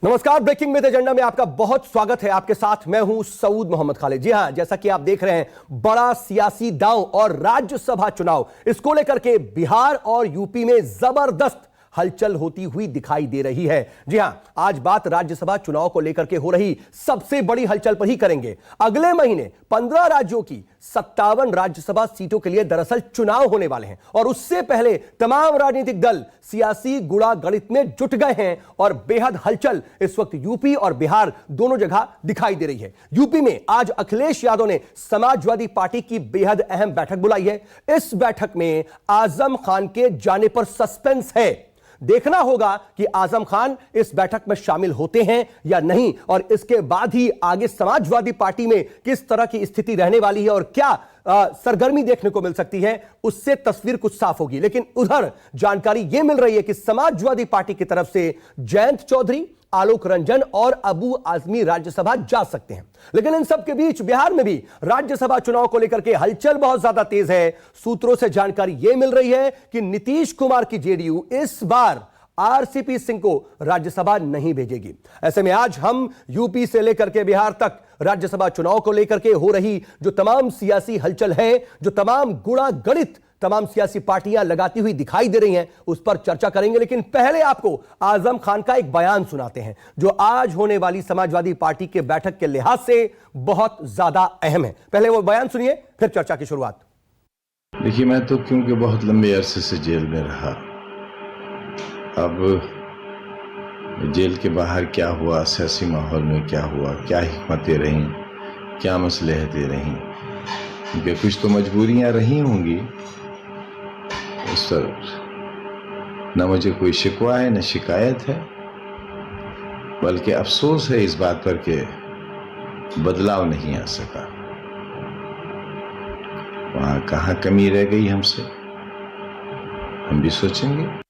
नमस्कार, breaking with agenda में आपका बहुत स्वागत है। आपके साथ मैं हूं सऊद मोहम्मद खालिद। जी हां, जैसा कि आप देख रहे हैं, बड़ा सियासी दांव और राज्यसभा चुनाव, इसको लेकर के बिहार और यूपी में जबरदस्त हलचल होती हुई दिखाई दे रही है। जी हां, आज बात राज्यसभा चुनाव को लेकर के हो रही सबसे बड़ी हलचल पर ही करेंगे। अगले महीने 15 राज्यों की 57 राज्यसभा सीटों के लिए दरअसल चुनाव होने वाले हैं और उससे पहले तमाम राजनीतिक दल सियासी गुणा गणित में जुट गए हैं और बेहद हलचल इस वक्त यूपी और बिहार दोनों जगह दिखाई दे रही है। यूपी में आज अखिलेश यादव ने समाजवादी पार्टी की बेहद अहम बैठक बुलाई है। इस बैठक में आजम खान के जाने पर सस्पेंस है। देखना होगा कि आजम खान इस बैठक में शामिल होते हैं या नहीं, और इसके बाद ही आगे समाजवादी पार्टी में किस तरह की स्थिति रहने वाली है और क्या सरगर्मी देखने को मिल सकती है, उससे तस्वीर कुछ साफ होगी। लेकिन उधर जानकारी यह मिल रही है कि समाजवादी पार्टी की तरफ से जयंत चौधरी, आलोक रंजन और अबू आजमी राज्यसभा जा सकते हैं। लेकिन इन सब के बीच बिहार में भी राज्यसभा चुनाव को लेकर के हलचल बहुत ज्यादा तेज है। सूत्रों से जानकारी यह मिल रही है कि नीतीश कुमार की जेडीयू इस बार आरसीपी सिंह को राज्यसभा नहीं भेजेगी। ऐसे में आज हम यूपी से लेकर के बिहार तक राज्यसभा चुनाव को लेकर के हो रही जो तमाम सियासी हलचल है, जो तमाम गुणा गणित तमाम सियासी पार्टियां लगाती हुई दिखाई दे रही हैं, उस पर चर्चा करेंगे। लेकिन पहले आपको आजम खान का एक बयान सुनाते हैं जो आज होने वाली समाजवादी पार्टी के बैठक के लिहाज से बहुत ज्यादा अहम है। पहले वो बयान सुनिए, फिर चर्चा की शुरुआत। देखिए, मैं तो क्योंकि बहुत लंबे अरसे से जेल में रहा, अब जेल के बाहर क्या हुआ, सियासी माहौल में क्या हुआ, क्या हिकमतें रहीं, क्या मसलहतें रहीं, क्योंकि कुछ तो मजबूरियां रही होंगी। उस पर न मुझे कोई शिकवा है न शिकायत है, बल्कि अफसोस है इस बात पर कि बदलाव नहीं आ सका। वहां कहाँ कमी रह गई हमसे, हम भी सोचेंगे।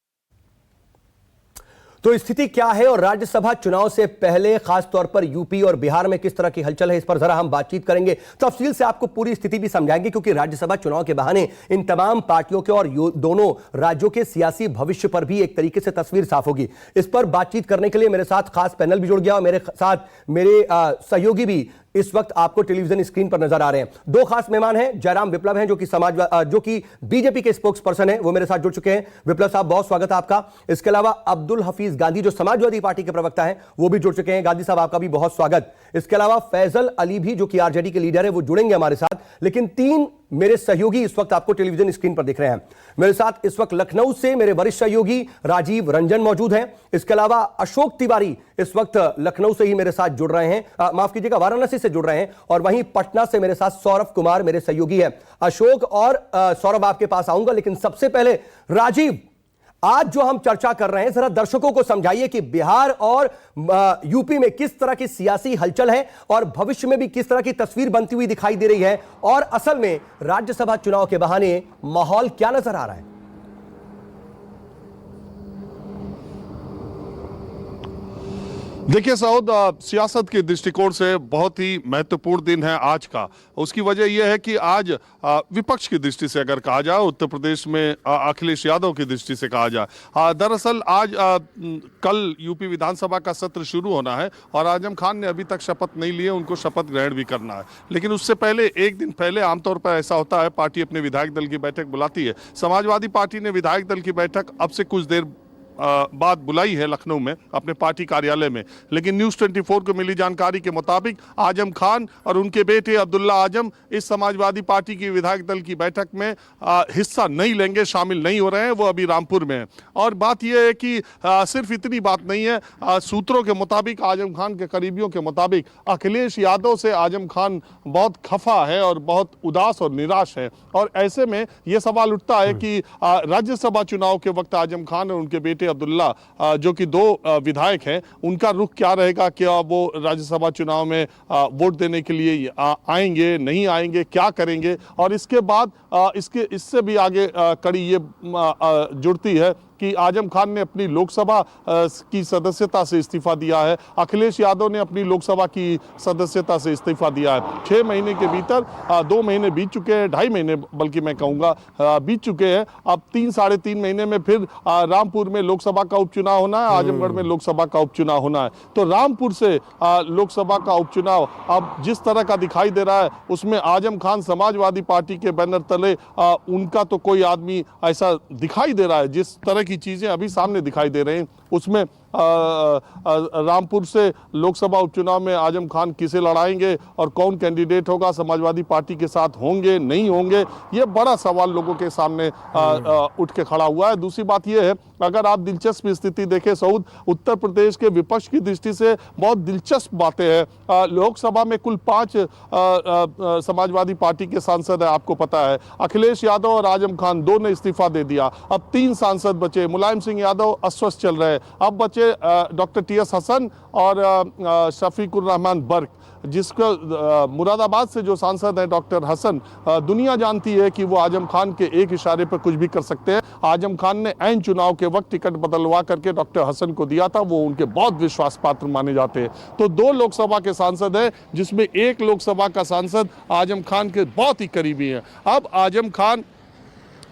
तो स्थिति क्या है और राज्यसभा चुनाव से पहले खास तौर पर यूपी और बिहार में किस तरह की हलचल है, इस पर जरा हम बातचीत करेंगे। तफसील से आपको पूरी स्थिति भी समझाएंगे, क्योंकि राज्यसभा चुनाव के बहाने इन तमाम पार्टियों के और दोनों राज्यों के सियासी भविष्य पर भी एक तरीके से तस्वीर साफ होगी। इस पर बातचीत करने के लिए मेरे साथ खास पैनल भी जुड़ गया और मेरे साथ मेरे सहयोगी भी इस वक्त आपको टेलीविजन स्क्रीन पर नजर आ रहे हैं। दो खास मेहमान हैं, जयराम विप्लव हैं जो कि बीजेपी के स्पोक्स पर्सन हैं, वो मेरे साथ जुड़ चुके हैं। विप्लव साहब, बहुत स्वागत है आपका। इसके अलावा अब्दुल हफीज गांधी जो समाजवादी पार्टी के प्रवक्ता हैं, वो भी जुड़ चुके हैं। गांधी साहब, आपका भी बहुत स्वागत। इसके अलावा फैजल अली भी जो कि आरजेडी के लीडर है, वो जुड़ेंगे हमारे साथ। लेकिन तीन मेरे सहयोगी इस वक्त आपको टेलीविजन स्क्रीन पर दिख रहे हैं। मेरे साथ इस वक्त लखनऊ से मेरे वरिष्ठ सहयोगी राजीव रंजन मौजूद हैं। इसके अलावा अशोक तिवारी इस वक्त लखनऊ से ही मेरे साथ जुड़ रहे हैं, माफ कीजिएगा, वाराणसी से जुड़ रहे हैं। और वहीं पटना से मेरे साथ सौरभ कुमार मेरे सहयोगी हैं। अशोक और सौरभ, आपके पास आऊंगा, लेकिन सबसे पहले राजीव, आज जो हम चर्चा कर रहे हैं, जरा दर्शकों को समझाइए कि बिहार और यूपी में किस तरह की सियासी हलचल है और भविष्य में भी किस तरह की तस्वीर बनती हुई दिखाई दे रही है, और असल में राज्यसभा चुनाव के बहाने माहौल क्या नजर आ रहा है। देखिए सऊद, सियासत के दृष्टिकोण से बहुत ही महत्वपूर्ण दिन है आज का। उसकी वजह यह है कि आज विपक्ष की दृष्टि से अगर कहा जाए, उत्तर प्रदेश में अखिलेश यादव की दृष्टि से कहा जाए, दरअसल आज कल यूपी विधानसभा का सत्र शुरू होना है और आजम खान ने अभी तक शपथ नहीं लिए, उनको शपथ ग्रहण भी करना है। लेकिन उससे पहले, एक दिन पहले, आमतौर पर ऐसा होता है, पार्टी अपने विधायक दल की बैठक बुलाती है। समाजवादी पार्टी ने विधायक दल की बैठक अब से कुछ देर बात बुलाई है लखनऊ में अपने पार्टी कार्यालय में। लेकिन न्यूज़ 24 को मिली जानकारी के मुताबिक आजम खान और उनके बेटे अब्दुल्ला आजम इस समाजवादी पार्टी की विधायक दल की बैठक में हिस्सा नहीं लेंगे, शामिल नहीं हो रहे हैं। वो अभी रामपुर में हैं। और बात यह है कि सिर्फ इतनी बात नहीं है, सूत्रों के मुताबिक, आजम खान के करीबियों के मुताबिक, अखिलेश यादव से आजम खान बहुत खफा है और बहुत उदास और निराश है। और ऐसे में यह सवाल उठता है कि राज्यसभा चुनाव के वक्त आजम खान और उनके बेटे अब्दुल्ला जो कि दो विधायक हैं, उनका रुख क्या रहेगा? क्या वो राज्यसभा चुनाव में वोट देने के लिए आएंगे, नहीं आएंगे, क्या करेंगे? और इसके बाद इससे भी आगे कड़ी ये जुड़ती है कि कि आजम खान ने अपनी लोकसभा की सदस्यता से इस्तीफा दिया है, अखिलेश यादव ने अपनी लोकसभा की सदस्यता से इस्तीफा दिया है। 6 महीने के भीतर 2 महीने बीत चुके हैं, 2.5 महीने बल्कि मैं कहूँगा बीत चुके हैं। अब 3-3.5 महीने में फिर रामपुर में लोकसभा का उपचुनाव होना है, आजमगढ़ में लोकसभा का उपचुनाव होना है। तो रामपुर से लोकसभा का उपचुनाव अब जिस तरह का दिखाई दे रहा है, उसमें आजम खान समाजवादी पार्टी के बैनर तले उनका तो कोई आदमी ऐसा दिखाई दे रहा है। जिस तरह की चीजें अभी सामने दिखाई दे रही हैं उसमें रामपुर से लोकसभा उपचुनाव में आजम खान किसे लड़ाएंगे और कौन कैंडिडेट होगा, समाजवादी पार्टी के साथ होंगे नहीं होंगे, ये बड़ा सवाल लोगों के सामने उठ के खड़ा हुआ है। दूसरी बात ये है, अगर आप दिलचस्प स्थिति देखें सऊद, उत्तर प्रदेश के विपक्ष की दृष्टि से बहुत दिलचस्प बातें हैं। लोकसभा में कुल 5 समाजवादी पार्टी के सांसद है, आपको पता है। अखिलेश यादव और आजम खान दो ने इस्तीफा दे दिया, अब 3 सांसद बचे। मुलायम सिंह यादव अस्वस्थ चल रहे हैं, अब बचे डॉक्टर टीएस हसन और शफीकुर रहमान बर्क। जिसको मुरादाबाद से जो सांसद है डॉक्टर हसन, दुनिया जानती है कि वो आजम खान के एक इशारे पर कुछ भी कर सकते हैं। आजम खान ने ऐन चुनाव के वक्त टिकट बदलवा करके डॉक्टर हसन को दिया था, वो उनके बहुत विश्वास पात्र माने जाते हैं। तो 2 लोकसभा के सांसद हैं, जिसमें एक लोकसभा का सांसद आजम खान के बहुत ही करीबी है। अब आजम खान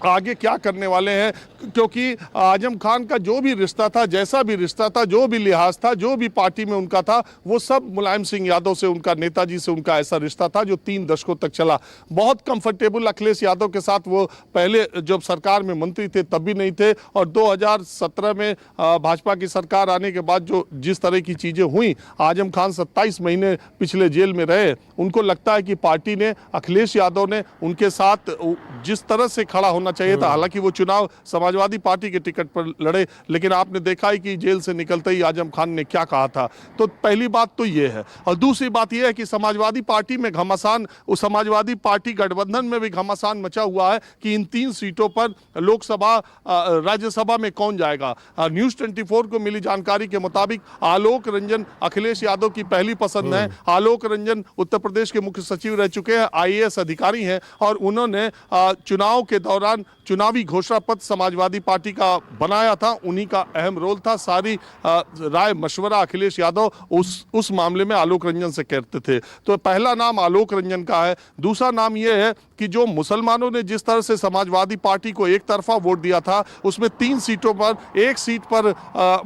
आगे क्या करने वाले हैं, क्योंकि आजम खान का जो भी रिश्ता था, जैसा भी रिश्ता था, जो भी लिहाज था, जो भी पार्टी में उनका था, वो सब मुलायम सिंह यादव से, उनका नेताजी से उनका ऐसा रिश्ता था जो 3 दशकों तक चला। बहुत कंफर्टेबल अखिलेश यादव के साथ वो पहले जब सरकार में मंत्री थे तब भी नहीं थे, और 2017 में भाजपा की सरकार आने के बाद जो जिस तरह की चीज़ें हुई, आजम खान 27 महीने पिछले जेल में रहे। उनको लगता है कि पार्टी ने, अखिलेश यादव ने उनके साथ जिस तरह से खड़ा होना चाहिए था, हालांकि वो चुनाव समाजवादी पार्टी के टिकट पर लड़े, लेकिन आपने देखा ही कि जेल से निकलते ही आजम खान ने क्या कहा था। तो पहली बात तो ये है, और दूसरी बात ये है कि समाजवादी पार्टी में घमासान, उस समाजवादी पार्टी गठबंधन में भी घमासान मचा हुआ है कि इन 3 सीटों पर लोकसभा राज्यसभा में कौन जाएगा। न्यूज़ 24 को मिली जानकारी के मुताबिक आलोक रंजन अखिलेश यादव की पहली पसंद है। आलोक रंजन उत्तर प्रदेश के मुख्य सचिव रह चुके हैं, IAS अधिकारी हैं, और उन्होंने चुनाव के दौरान चुनावी घोषणा पत्र समाजवादी पार्टी का बनाया था, उन्हीं का अहम रोल था। सारी राय मशवरा अखिलेश यादव उस मामले में आलोक रंजन से करते थे। तो पहला नाम आलोक रंजन का है। दूसरा नाम यह है कि जो मुसलमानों ने जिस तरह से समाजवादी पार्टी को एक तरफा वोट दिया था, उसमें 3 सीटों पर 1 सीट पर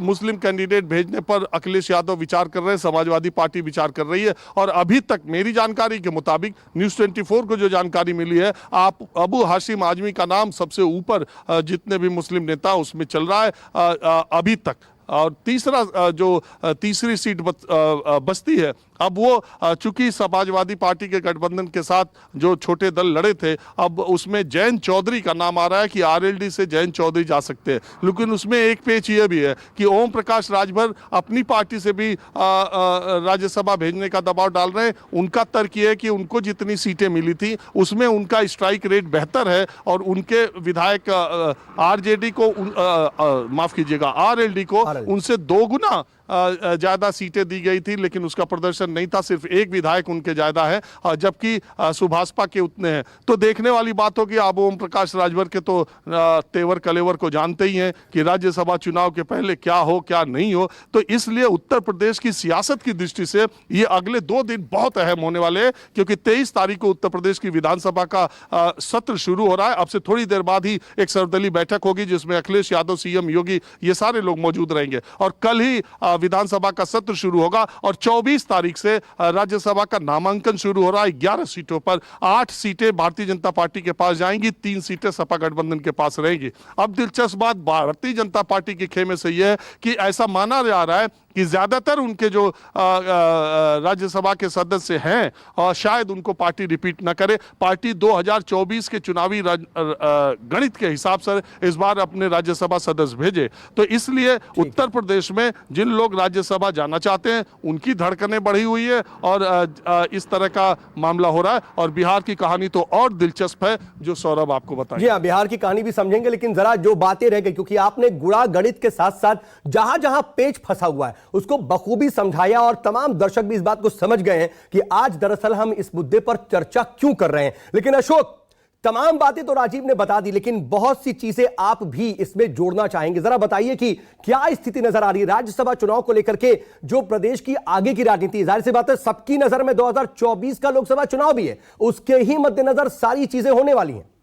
मुस्लिम कैंडिडेट भेजने पर अखिलेश यादव विचार कर रहे हैं, समाजवादी पार्टी विचार कर रही है। और अभी तक मेरी जानकारी के मुताबिक, न्यूज़ 24 को जो जानकारी मिली है, आप अबू हाशिम आजमी का नाम सबसे ऊपर जितने भी मुस्लिम नेता उसमें चल रहा है अभी तक। और तीसरी सीट बचती है। अब वो चूंकि समाजवादी पार्टी के गठबंधन के साथ जो छोटे दल लड़े थे, अब उसमें जयंत चौधरी का नाम आ रहा है कि RLD से जयंत चौधरी जा सकते हैं। लेकिन उसमें एक पेच ये भी है कि ओम प्रकाश राजभर अपनी पार्टी से भी राज्यसभा भेजने का दबाव डाल रहे हैं। उनका तर्क ये है कि उनको जितनी सीटें मिली थी उसमें उनका स्ट्राइक रेट बेहतर है, और उनके विधायक RJD को माफ कीजिएगा RLD को उनसे 2 गुना ज्यादा सीटें दी गई थी, लेकिन उसका प्रदर्शन नहीं था। सिर्फ एक विधायक उनके ज्यादा है, जबकि सुभाषपा के उतने हैं। तो देखने वाली बात होगी। आप ओम प्रकाश राजभर के तो तेवर कलेवर को जानते ही हैं कि राज्यसभा चुनाव के पहले क्या हो क्या नहीं हो। तो इसलिए उत्तर प्रदेश की सियासत की दृष्टि से ये अगले 2 दिन बहुत अहम होने वाले हैं, क्योंकि 23 तारीख को उत्तर प्रदेश की विधानसभा का सत्र शुरू हो रहा है। अब से थोड़ी देर बाद ही एक सर्वदलीय बैठक होगी, जिसमें अखिलेश यादव, CM योगी, ये सारे लोग मौजूद रहेंगे। और कल ही विधानसभा का सत्र शुरू होगा, और 24 तारीख से राज्यसभा का नामांकन शुरू हो रहा है। 11 सीटों पर 8 सीटें भारतीय जनता पार्टी के पास जाएंगी, 3 सीटें सपा गठबंधन के पास रहेंगी। अब दिलचस्प बात भारतीय जनता पार्टी के खेमे से यह है कि ऐसा माना जा रहा है कि ज्यादातर उनके जो राज्यसभा के सदस्य हैं, और शायद उनको पार्टी रिपीट न करे। पार्टी 2024 के चुनावी गणित के हिसाब से इस बार अपने राज्यसभा सदस्य भेजे। तो इसलिए उत्तर प्रदेश में जिन लोग राज्यसभा जाना चाहते हैं उनकी धड़कनें बढ़ी हुई है, और इस तरह का मामला हो रहा है। और बिहार की कहानी तो और दिलचस्प है, जो सौरभ आपको बताएं। जी हाँ, बिहार की कहानी भी समझेंगे, लेकिन जरा जो बातें रह गई, क्योंकि आपने गुणा गणित के साथ साथ जहां जहां पेच फंसा हुआ है उसको बखूबी समझाया, और तमाम दर्शक भी इस बात को समझ गए हैं कि आज दरअसल हम इस मुद्दे पर चर्चा क्यों कर रहे हैं। लेकिन अशोक, तमाम बातें तो राजीव ने बता दी, लेकिन बहुत सी चीजें आप भी इसमें जोड़ना चाहेंगे। जरा बताइए कि क्या स्थिति नजर आ रही है राज्यसभा चुनाव को लेकर के, जो प्रदेश की आगे की राजनीति। जाहिर सी बात है सबकी नजर में 2024 का लोकसभा चुनाव भी है, उसके ही मद्देनजर सारी चीजें होने वाली हैं।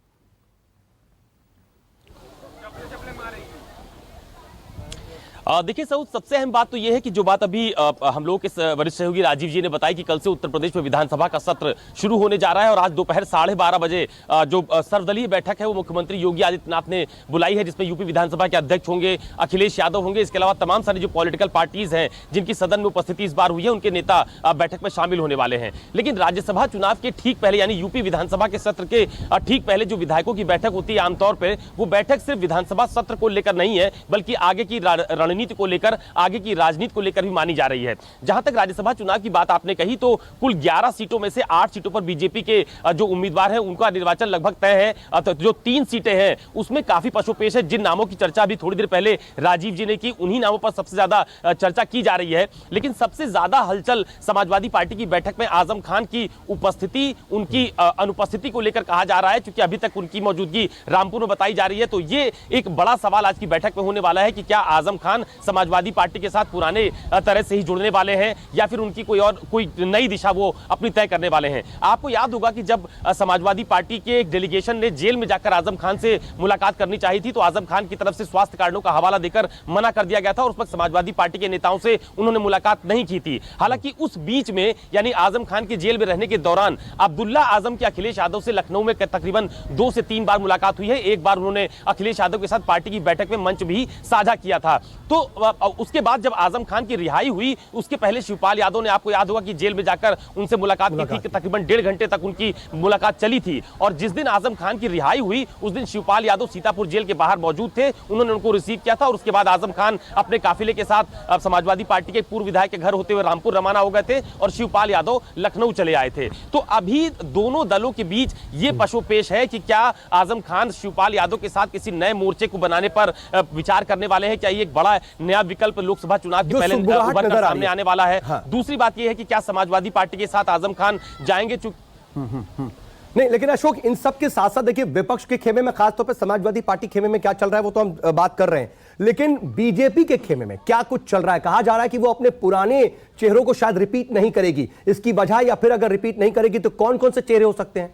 देखिए सऊद, सबसे अहम बात तो यह है कि जो बात अभी हम लोग के वरिष्ठ सहयोगी राजीव जी ने बताई कि कल से उत्तर प्रदेश में विधानसभा का सत्र शुरू होने जा रहा है और आज दोपहर 12:30 बजे जो सर्वदलीय बैठक है वो मुख्यमंत्री योगी आदित्यनाथ ने बुलाई है, जिसमें यूपी विधानसभा के अध्यक्ष होंगे, अखिलेश यादव होंगे। इसके अलावा तमाम सारी जो पॉलिटिकल पार्टीज हैं जिनकी सदन में उपस्थिति इस बार हुई है, उनके नेता बैठक में शामिल होने वाले हैं। लेकिन राज्यसभा चुनाव के ठीक पहले, यानी यूपी विधानसभा के सत्र के ठीक पहले जो विधायकों की बैठक होती है आमतौर पर, वो बैठक सिर्फ विधानसभा सत्र को लेकर नहीं है, बल्कि आगे की रणनीति को लेकर, आगे की राजनीति को लेकर भी मानी जा रही है। जहां तक राज्यसभा चुनाव की बात आपने कही, तो कुल 11 सीटों में से 8 सीटों पर बीजेपी के जो उम्मीदवार हैं उनका निर्वाचन लगभग तय है। तो जो 3 सीटें हैं उसमें काफी पशुपेश है। जिन नामों की चर्चा अभी थोड़ी देर पहले राजीव जी ने की, उन्हीं नामों पर सबसे ज्यादा चर्चा की जा रही है। लेकिन सबसे ज्यादा हलचल समाजवादी पार्टी की बैठक में आजम खान की उपस्थिति, उनकी अनुपस्थिति को लेकर कहा जा रहा है, क्योंकि अभी तक उनकी मौजूदगी रामपुर में बताई जा रही है। तो ये एक बड़ा सवाल आज की बैठक में होने वाला है कि क्या आजम खान समाजवादी पार्टी के साथ पुराने तरह से ही जुड़ने वाले हैं या फिर उनकी कोई नई दिशा वो अपनी तय करने वाले हैं। आपको याद होगा कि जब समाजवादी पार्टी के एक डेलीगेशन ने जेल में जाकर आजम खान से मुलाकात करनी चाहिए थी, तो आजम खान की तरफ से स्वास्थ्य कारणों का हवाला देकर मना कर दिया गया था और उस वक्त समाजवादी पार्टी के नेताओं से उन्होंने मुलाकात नहीं की थी। हालांकि उस बीच में, यानी आजम खान के जेल में रहने के दौरान, अब्दुल्ला आजम के अखिलेश यादव से लखनऊ में तकरीबन 2 से 3 बार मुलाकात हुई है। एक बार उन्होंने अखिलेश यादव के साथ पार्टी की बैठक में मंच भी साझा किया था। तो उसके बाद जब आजम खान की रिहाई हुई, उसके पहले शिवपाल यादव ने, आपको याद होगा कि जेल में जाकर उनसे मुलाकात की थी, तकरीबन 1.5 घंटे तक उनकी मुलाकात चली थी। और जिस दिन आजम खान की रिहाई हुई उस दिन शिवपाल यादव सीतापुर जेल के बाहर मौजूद थे, उन्होंने उनको रिसीव किया था और उसके बाद आजम खान अपने काफिले के साथ समाजवादी पार्टी के पूर्व विधायक के घर होते हुए रामपुर रवाना हो गए थे और शिवपाल यादव लखनऊ चले आए थे। तो अभी दोनों दलों के बीच ये पशुपेश है कि क्या आजम खान शिवपाल यादव के साथ किसी नए मोर्चे को बनाने पर विचार करने वाले हैं, क्या ये एक बड़ा नया विकल्प लोकसभा चुनाव के पहले उभर कर सामने आने वाला है। हाँ। दूसरी बात यह है कि क्या समाजवादी पार्टी के साथ आजम खान जाएंगे। नहीं, लेकिन अशोक, इन सब के साथ साथ देखिए विपक्ष के खेमे में, खासतौर पर समाजवादी पार्टी खेमे में क्या चल रहा है वो तो हम बात कर रहे हैं, लेकिन बीजेपी के खेमे में क्या कुछ चल रहा है। कहा जा रहा है कि वो अपने पुराने चेहरों को शायद रिपीट नहीं करेगी। इसकी वजह, या फिर अगर रिपीट नहीं करेगी तो कौन कौन से चेहरे हो सकते हैं?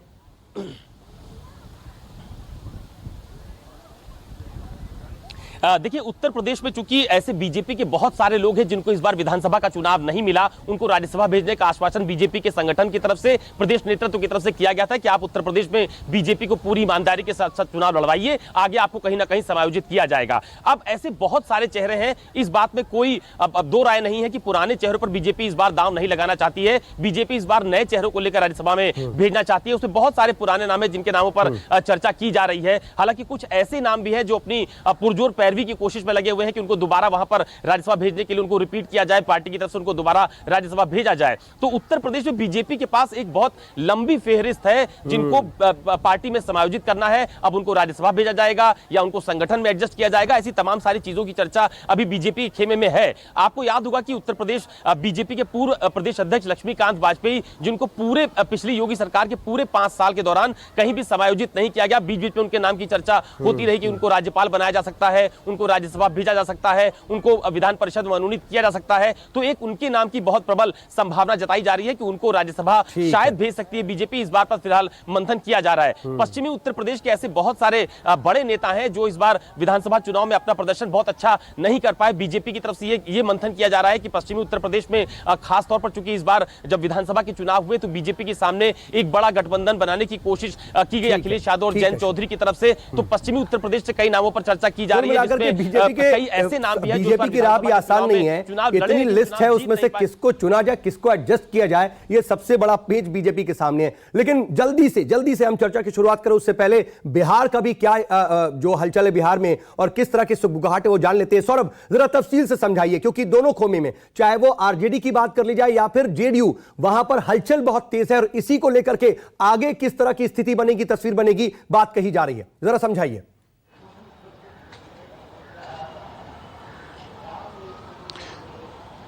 देखिए, उत्तर प्रदेश में चूंकि ऐसे बीजेपी के बहुत सारे लोग हैं जिनको इस बार विधानसभा का चुनाव नहीं मिला, उनको राज्यसभा भेजने का आश्वासन बीजेपी के संगठन की तरफ से, प्रदेश नेतृत्व की तरफ से किया गया था कि आप उत्तर प्रदेश में बीजेपी को पूरी ईमानदारी के साथ चुनाव लड़वाइए, आगे आपको कहीं ना कहीं समायोजित किया जाएगा। अब ऐसे बहुत सारे चेहरे हैं, इस बात में कोई अब दो राय नहीं है कि पुराने चेहरों पर बीजेपी इस बार दांव नहीं लगाना चाहती है। बीजेपी इस बार नए चेहरों को लेकर राज्यसभा में भेजना चाहती है। उसमें बहुत सारे पुराने नाम है जिनके नामों पर चर्चा की जा रही है। हालांकि कुछ ऐसे नाम भी है जो अपनी पुरजोर पैरवी की कोशिश में लगे हुए हैं कि उनको दोबारा वहां पर राज्यसभा भेजने के लिए उनको रिपीट किया जाए, पार्टी की तरफ से उनको दोबारा राज्यसभा भेजा जाए। तो उत्तर प्रदेश में बीजेपी के पास एक बहुत लंबी फेहरिस्त है जिनको पार्टी में समायोजित करना है। अब उनको राज्यसभा भेजा जाएगा या उनको संगठन में एडजस्ट किया जाएगा, ऐसी तमाम सारी चीजों की चर्चा अभी बीजेपी के खेमे में है। आपको याद होगा कि उत्तर प्रदेश बीजेपी के पूर्व प्रदेश अध्यक्ष लक्ष्मीकांत वाजपेयी, जिनको पूरे पिछली योगी सरकार के पूरे 5 साल के दौरान कहीं भी समायोजित नहीं किया गया, बीच बीच में उनके नाम की चर्चा होती रही कि उनको राज्यपाल बनाया जा सकता है, उनको राज्यसभा भेजा जा सकता है, उनको विधान परिषद में मनोनीत किया जा सकता है। तो एक उनके नाम की बहुत प्रबल संभावना जताई जा रही है कि उनको राज्यसभा शायद भेज सकती है बीजेपी। इस बार पर फिलहाल मंथन किया जा रहा है। पश्चिमी उत्तर प्रदेश के ऐसे बहुत सारे बड़े नेता हैं जो इस बार विधानसभा चुनाव में अपना प्रदर्शन बहुत अच्छा नहीं कर पाए। बीजेपी की तरफ से ये मंथन किया जा रहा है कि पश्चिमी उत्तर प्रदेश में खास तौर पर चूंकि इस बार जब विधानसभा के चुनाव हुए तो बीजेपी के सामने एक बड़ा गठबंधन बनाने की कोशिश की गई अखिलेश यादव और जयंत चौधरी की तरफ से। तो पश्चिमी उत्तर प्रदेश से कई नामों पर चर्चा की जा रही है, जिसमें कई ऐसे नाम भी हैं। बीजेपी की राह भी आसान नहीं है, इतनी लिस्ट है, उसमें से किसको चुना जाए, किसको एडजस्ट किया जाए, ये सबसे बड़ा पेच बीजेपी के सामने है। लेकिन जल्दी से हम चर्चा की शुरुआत करें उससे पहले बिहार का भी क्या जो हलचल है बिहार में और किस तरह की सुगबुगाहट है वो जान लेते हैं। सौरभ, जरा तफसील से समझाइए, क्योंकि दोनों खोमे में, चाहे वो आरजेडी की बात कर ली जाए या फिर जेडीयू, वहां पर हलचल बहुत तेज है और इसी को लेकर के आगे किस तरह की स्थिति बनेगी, तस्वीर बनेगी, बात कही जा रही है, जरा समझाइए।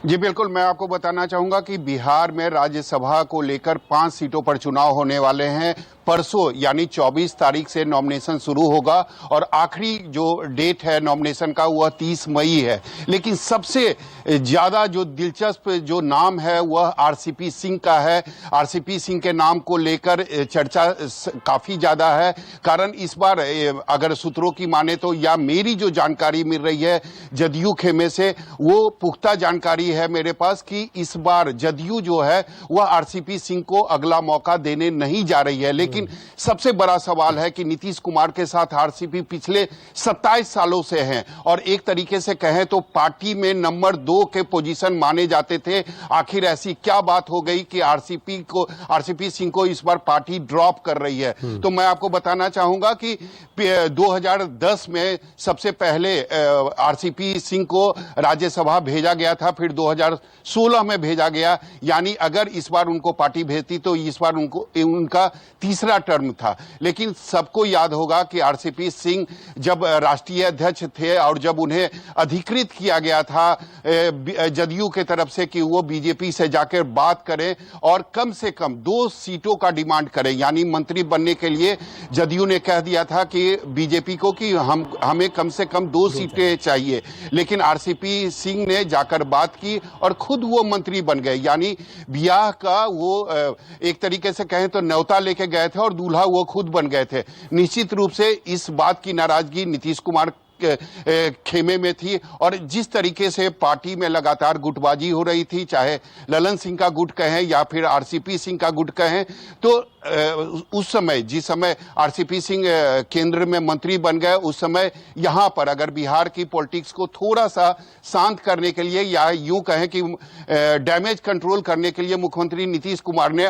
जी बिल्कुल, मैं आपको बताना चाहूंगा कि बिहार में राज्यसभा को लेकर 5 सीटों पर चुनाव होने वाले हैं। परसों यानी 24 तारीख से नॉमिनेशन शुरू होगा और आखिरी जो डेट है नॉमिनेशन का वह 30 मई है। लेकिन सबसे ज्यादा जो दिलचस्प जो नाम है वह आरसीपी सिंह का है। आरसीपी सिंह के नाम को लेकर चर्चा काफी ज्यादा है। कारण इस बार अगर सूत्रों की माने तो या मेरी जो जानकारी मिल रही है जदयू खेमे से, वो पुख्ता जानकारी है मेरे पास कि इस बार जदयू जो है वह आरसीपी सिंह को अगला मौका देने नहीं जा रही है। लेकिन सबसे बड़ा सवाल है कि नीतीश कुमार के साथ आरसीपी पिछले 27 सालों से हैं और एक तरीके से कहें तो पार्टी में नंबर 2 के पोजीशन माने जाते थे। आखिर ऐसी क्या बात हो गई कि आरसीपी सिंह को इस बार पार्टी ड्रॉप कर रही है? तो मैं आपको बताना चाहूंगा कि 2010 में सबसे पहले आरसीपी सिंह को राज्यसभा भेजा गया था, फिर 2016 में भेजा गया। यानी अगर इस बार उनको पार्टी भेजती तो इस बार उनका तीसरा टर्म था। लेकिन सबको याद होगा कि आरसीपी सिंह जब राष्ट्रीय अध्यक्ष थे और जब उन्हें अधिकृत किया गया था जदयू के तरफ से कि वो बीजेपी से जाकर बात करें और कम से कम 2 सीटों का डिमांड करें, यानी मंत्री बनने के लिए जदयू ने कह दिया था कि बीजेपी को कि हमें कम से कम 2 सीटें चाहिए। लेकिन आरसीपी सिंह ने जाकर बात की और खुद वो मंत्री बन गए। यानी ब्याह का वो एक तरीके से कहें तो न्योता लेके गए थे और दूल्हा वो खुद बन गए थे। निश्चित रूप से इस बात की नाराजगी नीतीश कुमार खेमे में थी और जिस तरीके से पार्टी में लगातार गुटबाजी हो रही थी, चाहे ललन सिंह का गुट कहें या फिर आरसीपी सिंह का गुट कहें, तो उस समय जिस समय आरसीपी सिंह केंद्र में मंत्री बन गए उस समय यहां पर अगर बिहार की पॉलिटिक्स को थोड़ा सा शांत करने के लिए या यूं कहें कि डैमेज कंट्रोल करने के लिए मुख्यमंत्री नीतीश कुमार ने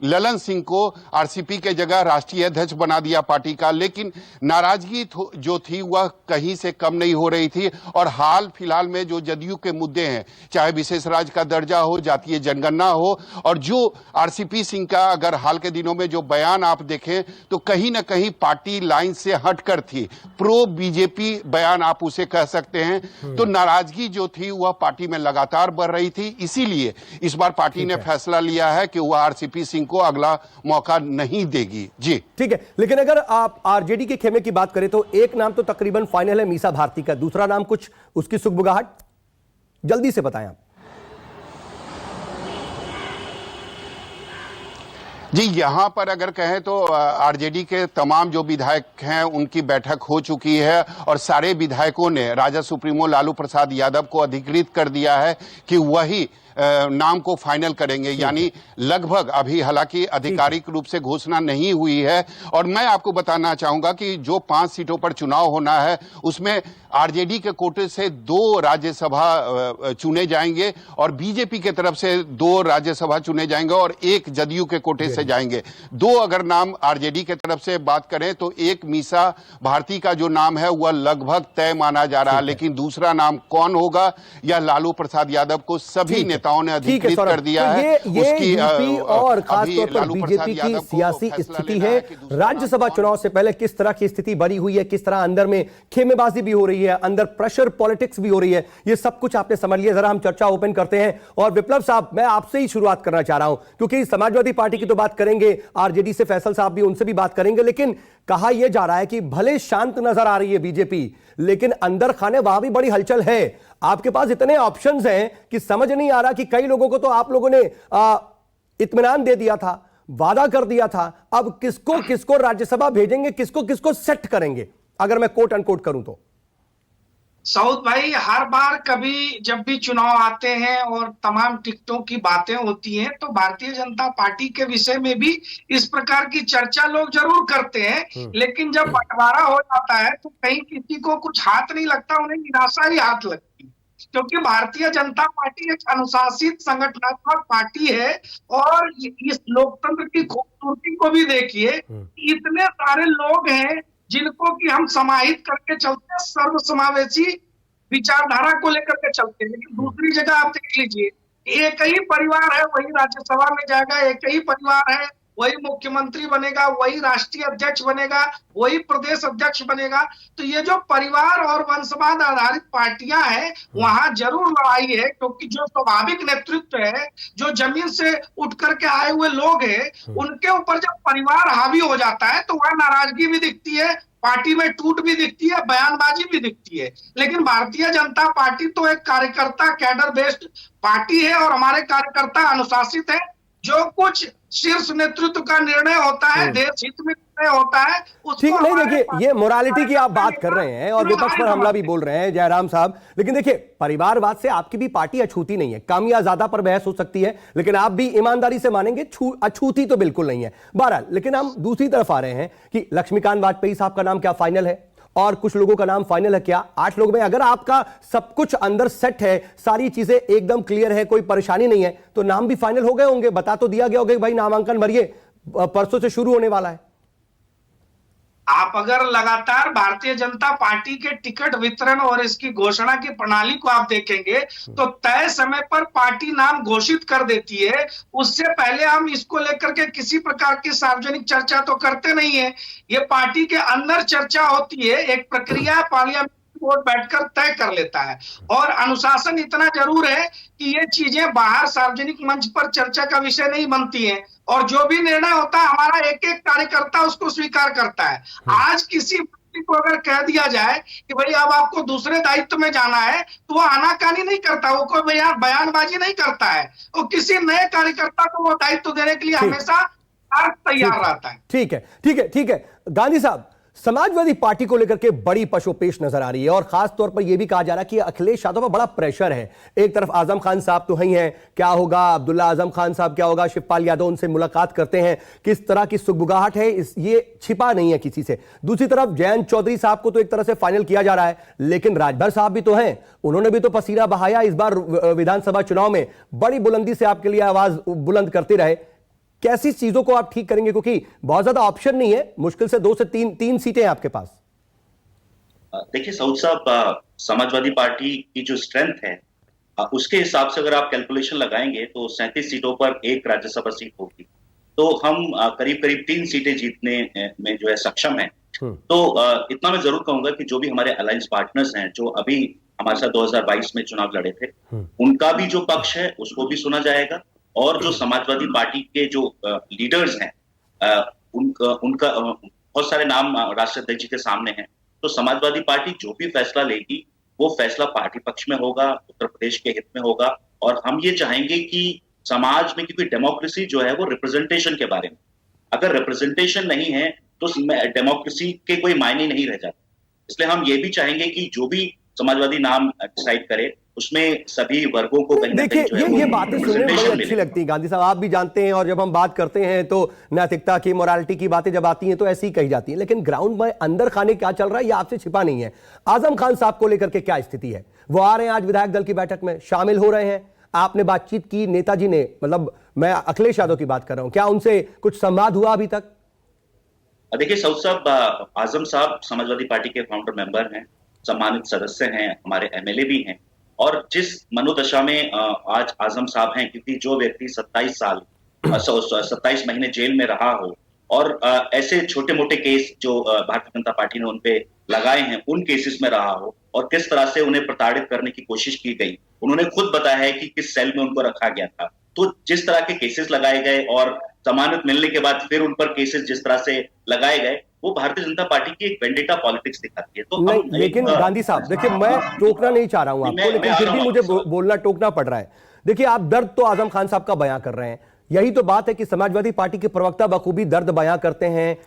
ललन सिंह को आरसीपी के जगह राष्ट्रीय अध्यक्ष बना दिया पार्टी का। लेकिन नाराजगी जो थी वह कहीं से कम नहीं हो रही थी और हाल फिलहाल में जो जदयू के मुद्दे हैं, चाहे विशेष राज्य का दर्जा हो, जातीय जनगणना हो, और जो आरसीपी सिंह का अगर हाल के दिनों में जो बयान आप देखें तो कहीं ना कहीं पार्टी लाइन से हटकर थी, प्रो बीजेपी बयान आप उसे कह सकते हैं। तो नाराजगी जो थी वह पार्टी में लगातार बढ़ रही थी। इसीलिए इस बार पार्टी ने फैसला लिया है कि वह आरसीपी सिंह को अगला मौका नहीं देगी। जी ठीक है, लेकिन अगर आप आरजेडी के खेमे की बात करें तो एक नाम तो तकरीबन फाइनल है मीसा भारती का, दूसरा नाम कुछ उसकी सुगबुगाहट, जल्दी से बताएं आप। जी, यहां पर अगर कहें तो आरजेडी के तमाम जो विधायक हैं उनकी बैठक हो चुकी है और सारे विधायकों ने राजद सुप्रीमो लालू प्रसाद यादव को अधिकृत कर दिया है कि वही नाम को फाइनल करेंगे। यानी लगभग अभी हालांकि आधिकारिक रूप से घोषणा नहीं हुई है। और मैं आपको बताना चाहूंगा कि जो 5 सीटों पर चुनाव होना है उसमें आरजेडी के कोटे से 2 राज्यसभा चुने जाएंगे और बीजेपी के तरफ से 2 राज्यसभा चुने जाएंगे और 1 जदयू के कोटे से जाएंगे। 2 अगर नाम आरजेडी के तरफ से बात करें तो एक मीसा भारती का जो नाम है वह लगभग तय माना जा रहा है, लेकिन दूसरा नाम कौन होगा यह लालू प्रसाद यादव को सभी नेताओं ने अधिकृत कर दिया है। उसकी यूपी और खासतौर पर बीजेपी की सियासी स्थिति है। राज्यसभा चुनाव से पहले किस तरह की स्थिति बनी हुई है, किस तरह अंदर में खेमेबाजी भी हो रही है, अंदर प्रेशर पॉलिटिक्स भी हो रही है, ये सब कुछ आपने समझ लिया। जरा हम चर्चा ओपन करते हैं और विप्लव साहब मैं आपसे ही शुरुआत करना चाह रहा हूं क्योंकि समाजवादी पार्टी की तो बात करेंगे, आरजेडी से फैसल साहब भी, उनसे भी बात करेंगे, लेकिन कहा यह जा रहा है कि भले शांत नजर आ रही है बीजेपी लेकिन अंदर खाने वहां भी बड़ी हलचल है। आपके पास इतने ऑप्शंस हैं कि समझ नहीं आ रहा कि कई लोगों को तो आप लोगों ने इत्मीनान दे दिया था, वादा कर दिया था, अब किसको किसको राज्यसभा भेजेंगे, किसको किसको सेट करेंगे, अगर मैं कोट अनकोट करूं तो। सऊद भाई, हर बार कभी जब भी चुनाव आते हैं और तमाम टिकटों की बातें होती हैं तो भारतीय जनता पार्टी के विषय में भी इस प्रकार की चर्चा लोग जरूर करते हैं, लेकिन जब बंटवारा हो जाता है तो कहीं किसी को कुछ हाथ नहीं लगता, उन्हें निराशा ही हाथ लगती है। क्योंकि भारतीय जनता पार्टी एक अनुशासित संगठनात्मक पार्टी है और इस लोकतंत्र की खूबसूरती को भी देखिए, इतने सारे लोग हैं जिनको कि हम समाहित करके चलते हैं, सर्वसमावेशी विचारधारा को लेकर के चलते हैं। लेकिन दूसरी जगह आप देख लीजिए, एक ही परिवार है वही राज्यसभा में जाएगा, एक ही परिवार है वही मुख्यमंत्री बनेगा, वही राष्ट्रीय अध्यक्ष बनेगा, वही प्रदेश अध्यक्ष बनेगा। तो ये जो परिवार और वंशवाद आधारित पार्टियां हैं, वहां जरूर लड़ाई है, क्योंकि जो स्वाभाविक नेतृत्व है, जो जमीन से उठ करके आए हुए लोग हैं, उनके ऊपर जब परिवार हावी हो जाता है तो वहां नाराजगी भी दिखती है, पार्टी में टूट भी दिखती है, बयानबाजी भी दिखती है। लेकिन भारतीय जनता पार्टी तो एक कार्यकर्ता कैडर बेस्ड पार्टी है और हमारे कार्यकर्ता अनुशासित है। जो कुछ शीर्ष नेतृत्व का निर्णय होता है, देश हित में निर्णय होता है, ठीक है। नहीं, देखिए, ये मोरालिटी की आप बात कर रहे हैं और विपक्ष पर हमला भी बोल रहे हैं जयराम साहब, लेकिन देखिए, परिवारवाद से आपकी भी पार्टी अछूती नहीं है। कम या ज्यादा पर बहस हो सकती है, लेकिन आप भी ईमानदारी से मानेंगे अछूती तो बिल्कुल नहीं है। बहरहाल, लेकिन हम दूसरी तरफ आ रहे हैं कि लक्ष्मीकांत वाजपेयी साहब का नाम क्या फाइनल है और कुछ लोगों का नाम फाइनल है क्या? 8 लोग में अगर आपका सब कुछ अंदर सेट है, सारी चीजें एकदम क्लियर है, कोई परेशानी नहीं है, तो नाम भी फाइनल हो गए होंगे। बता तो दिया गया होगा कि भाई नामांकन भरिए, परसों से शुरू होने वाला है। आप अगर लगातार भारतीय जनता पार्टी के टिकट वितरण और इसकी घोषणा की प्रणाली को आप देखेंगे तो तय समय पर पार्टी नाम घोषित कर देती है। उससे पहले हम इसको लेकर के किसी प्रकार की सार्वजनिक चर्चा तो करते नहीं है। ये पार्टी के अंदर चर्चा होती है, एक प्रक्रिया पार्लियामेंट बोर्ड बैठकर तय कर लेता है। और अनुशासन इतना जरूर है कि ये चीजें बाहर सार्वजनिक मंच पर चर्चा का विषय नहीं बनती हैं और जो भी निर्णय होता है हमारा एक एक कार्यकर्ता उसको स्वीकार करता है। आज किसी व्यक्ति को अगर कह दिया जाए कि भाई अब आपको दूसरे दायित्व में जाना है, तो वो आनाकानी नहीं करता, वो कोई बयानबाजी नहीं करता है, वो किसी नए कार्यकर्ता को वो दायित्व देने के लिए हमेशा तैयार रहता है। ठीक है, ठीक है, ठीक है। गांधी साहब, समाजवादी पार्टी को लेकर के बड़ी पशोपेश नजर आ रही है और खास तौर पर यह भी कहा जा रहा है कि अखिलेश यादव पर बड़ा प्रेशर है। एक तरफ आजम खान साहब तो ही हैं, क्या होगा अब्दुल्ला आजम खान साहब, क्या होगा शिवपाल यादव, उनसे मुलाकात करते हैं, किस तरह की सुगबुगाहट है ये छिपा नहीं है किसी से। दूसरी तरफ जयंत चौधरी साहब को तो एक तरह से फाइनल किया जा रहा है, लेकिन राजभर साहब भी तो हैं, उन्होंने भी तो पसीना बहाया इस बार विधानसभा चुनाव में, बड़ी बुलंदी से आपके लिए आवाज बुलंद करते रहे। कैसी चीजों को आप ठीक करेंगे, क्योंकि बहुत ज्यादा ऑप्शन नहीं है, मुश्किल से 2 से 3 सीटें हैं आपके पास। देखिए सऊद साहब, समाजवादी पार्टी की जो स्ट्रेंथ है उसके हिसाब से अगर आप कैलकुलेशन लगाएंगे तो 37 सीटों पर 1 राज्यसभा सीट होगी, तो हम करीब करीब 3 सीटें जीतने में जो है सक्षम है। तो इतना मैं जरूर कहूंगा कि जो भी हमारे अलायंस पार्टनर्स हैं जो अभी हमारे साथ 2022 में चुनाव लड़े थे, उनका भी जो पक्ष है उसको भी सुना जाएगा और जो समाजवादी पार्टी के जो लीडर्स हैं उनका बहुत सारे नाम राष्ट्रीय अध्यक्ष जी के सामने हैं। तो समाजवादी पार्टी जो भी फैसला लेगी वो फैसला पार्टी पक्ष में होगा, उत्तर प्रदेश के हित में होगा। और हम ये चाहेंगे कि समाज में, क्योंकि डेमोक्रेसी जो है वो रिप्रेजेंटेशन के बारे में, अगर रिप्रेजेंटेशन नहीं है तो डेमोक्रेसी के कोई मायने नहीं रह जाते। इसलिए हम ये भी चाहेंगे कि जो भी समाजवादी नाम डिसाइड करे उसमें सभी वर्गों को कहीं ना कहीं ये बातें सुनने में बड़ी अच्छी लगती है गांधी साहब, आप भी जानते हैं, और जब हम बात करते हैं तो नैतिकता की, मोरालिटी की बातें जब आती हैं तो ऐसी ही कही जाती है, लेकिन ग्राउंड में अंदर खाने क्या चल रहा है ये आपसे छिपा नहीं है। आजम खान साहब को लेकर के क्या स्थिति है? वो आ रहे हैं आज विधायक दल की बैठक में, शामिल हो रहे हैं, आपने बातचीत की, नेताजी ने, मतलब मैं अखिलेश यादव की बात कर रहा हूं, क्या उनसे कुछ संवाद हुआ अभी तक? देखिए सऊद साहब, आजम साहब समाजवादी पार्टी के फाउंडर मेंबर हैं, सम्मानित सदस्य हैं, हमारे एमएलए भी हैं। और जिस मनोदशा में आज आजम साहब हैं, क्योंकि जो व्यक्ति 27 महीने जेल में रहा हो और ऐसे छोटे मोटे केस जो भारतीय जनता पार्टी ने उनपे लगाए हैं उन केसेस में रहा हो और किस तरह से उन्हें प्रताड़ित करने की कोशिश की गई, उन्होंने खुद बताया है कि किस सेल में उनको रखा गया था। तो जिस तरह के केसेस लगाए गए और जमानत मिलने के बाद फिर उन पर केसेस जिस तरह से लगाए गए, वो भारतीय जनता पार्टी की एक वेंडेटा पॉलिटिक्स दिखाती है। तो नहीं, लेकिन गांधी साहब देखिए, मैं टोकना नहीं चाह रहा हूं आपको, लेकिन फिर भी मुझे बोलना टोकना पड़ रहा है। देखिए, आप दर्द तो आजम खान साहब का बयां कर रहे हैं, यही तो बात है कि समाजवादी पार्टी के प्रवक्ता बखूबी दर्द बयां करते हैं,